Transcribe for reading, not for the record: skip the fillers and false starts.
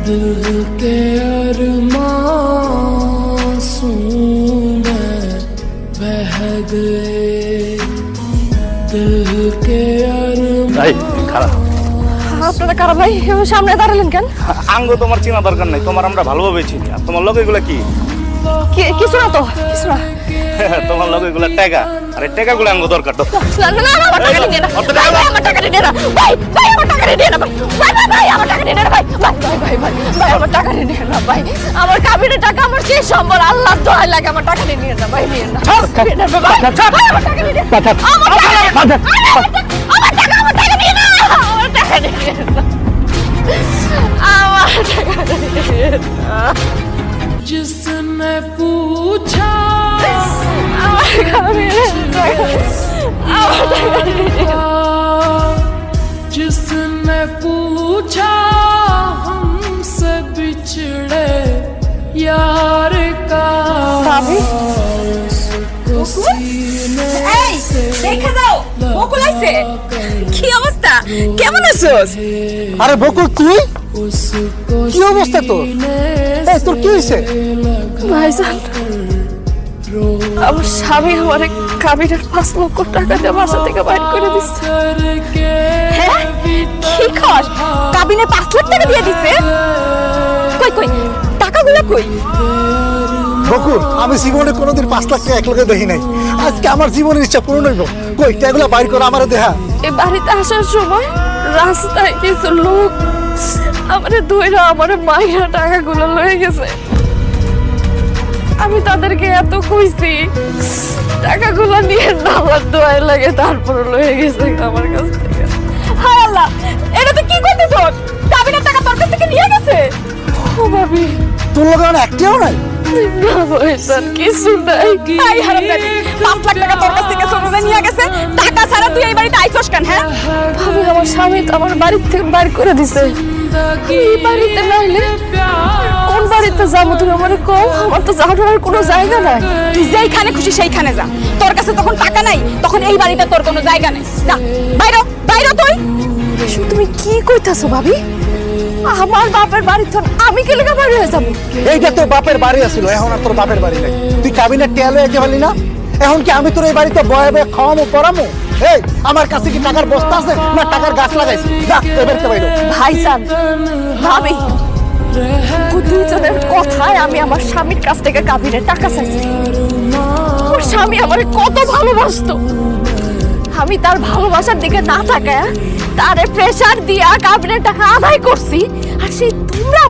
दिल के अरमासूं में बह गए दिल के খারাপ আপনারা কারা ভাই সামনে দাঁড়ালেন কেন? আঙ্গ তোমার চিনা দরকার নাই, তোমার আমরা ভালোভাবে চিনি। আর তোমার লোক এগুলা কি? কিছু না তো, কিছু না। তোমার লোক এগুলা টাকা, আরে টাকা গুলো আঙ্গ দরকার তো। না না না, আমার টাকা নিয়ে না ভাই, আমার টাকা নিয়ে না ভাই, ভাই আমার টাকা নিয়ে না ভাই, ভাই ভাই আমার টাকা নিয়ে না ভাই, ভাই ভাই ভাই ভাই আমার টাকা নিয়ে না ভাই, আমার কাবিনের টাকা আমার শেষ সম্বল, আল্লাহর দোহাই লাগে আমার টাকা নিয়ে না ভাই, নিয়ে না আমার টাকা নিয়ে না, আমার টাকা নিয়ে না, আমার টাকা নিয়ে না, আমার টাকা নিয়ে না, আমার টাকা নিয়ে না। जिसने पूछा जिसने पूछा हमसे बिछड़े यार का দেখা যাও বকুল আইছে। কি অবস্থা, কেমন আছোস? আরে বকুল তুই, কি অবস্থা তোর? এই তোর কি হয়েছে? ভাইজান আমার স্বামী আমার কাবিনের 5 লক্ষ টাকা দিয়ে বাসা থেকে বাইর করে দিচ্ছে। হ্যাঁ কি কস, কাবিনে 5 লাখ টাকা দিয়ে দিছে? কই কই টাকাগুলো কই? বকুল আমি জীবনে কোনোদিন 5 লাখ টাকা একলগে দেখি নাই, আজকে আমার জীবনের ইচ্ছা পূরণ হইব। কই টাকাগুলো বাইর করে আমারে দেখা। এই বাড়িতে আসার সময় রাস্তায় কিছু লোক আমারে ধইরা আমারে মাইরা টাকাগুলো লয়ে গেছে। আমি তাদেরকে এত কইছি টাকাগুলো নিয়ে না, আমার দোয়াই লাগে, তারপরে লয়ে গেছে আমার কাছ থেকে। হায় আল্লাহ, এটা তুই কি করতেছ? কাবিনের টাকা তোর কাছ থেকে নিয়ে গেছে? ও ভাবি তোর লগে আর একটিও নাই? না ভাইজান কিছু নাই। এই হারামজাদি 5 লাখ টাকা তোর কাছ থেকে সোনারে নিয়ে গেছে, টাকা ছাড়া তুই এই বাড়িতে আইছস কেন? হ্যাঁ ভাবি আমার স্বামী তো আমার বাড়ি থেকে বাইর করে দিছে, এই বাড়িতে নাইলে কোন বাড়িতে যাবো তুমি আমারে কও? আমার তো যাওয়ার কোনো জায়গা নাই। তুই যেইখানে খুশি সেইখানে যা, তোর কাছে তখন টাকা নাই, তখন এই বাড়িতে তোর কোনো জায়গা নেই। যা বাইরে বাইরে তুই। তুমি কি কইতাছো ভাবি? আমার বাপের বাড়ি তো আমি কে লেখা বাড়ি হয়ে যাবো? এইটা তোর বাপের বাড়ি আছিল, এখন আর তোর বাপের বাড়ি নাই। তুই কাবিনের টেয়া লয়ে যেতে পারলি না, এখন কি আমি তোর এই বাড়িতে বয়ে বয়ে খাওয়ামো পড়ামো? এই আমার কাছে কি টাকার বস্তা আছে না টাকার গাছ লাগাইছি? যা এবারে বাইরে। ভাইজান ভাবি দুজনের কথায় আমি আমার স্বামীর কাছ থেকে কাবিনের টাকা চাইছি। আমার স্বামী আমারে কত ভালোবাসতো, আমি তার ভালোবাসার দিকে না তাকায় তারে প্রেসার দিয়া কাবিনের টাকা আদায় করছি, আর সেই